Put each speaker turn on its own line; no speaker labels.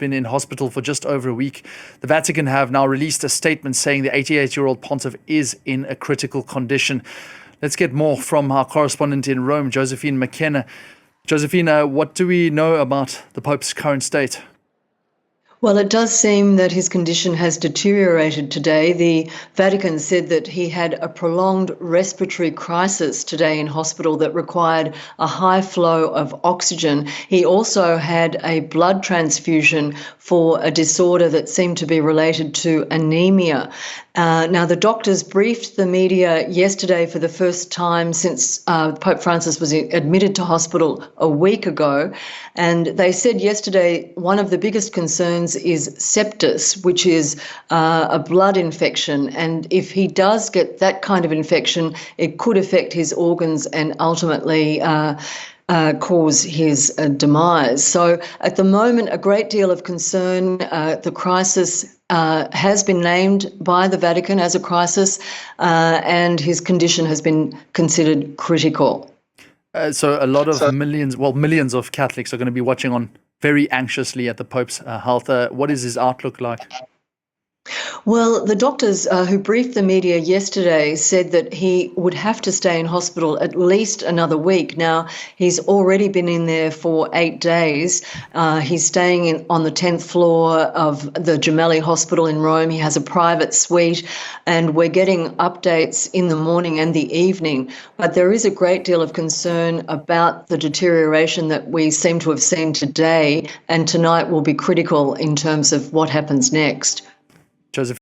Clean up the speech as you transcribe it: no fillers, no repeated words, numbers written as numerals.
been in hospital for just over a week. The Vatican have now released a statement saying the 88-year-old pontiff is in a critical condition. Let's get more from our correspondent in Rome, Josephine McKenna. Josephine, what do we know about the Pope's current state?
Well, it does seem that his condition has deteriorated today. The Vatican said that he had a prolonged respiratory crisis today in hospital that required a high flow of oxygen. He also had a blood transfusion for a disorder that seemed to be related to anemia. Now, the doctors briefed the media yesterday for the first time since Pope Francis was admitted to hospital a week ago. And they said yesterday one of the biggest concerns is sepsis, which is a blood infection. And if he does get that kind of infection, it could affect his organs and ultimately cause his demise. So at the moment, a great deal of concern. The crisis has been named by the Vatican as a crisis, and his condition has been considered critical.
So a lot of millions of Catholics are going to be watching on very anxiously at the Pope's health. What is his outlook like?
Well, the doctors who briefed the media yesterday said that he would have to stay in hospital at least another week. Now, he's already been in there for 8 days. He's staying on the 10th floor of the Gemelli Hospital in Rome. He has a private suite, and we're getting updates in the morning and the evening. But there is a great deal of concern about the deterioration that we seem to have seen today, and tonight will be critical in terms of what happens next.
Joseph.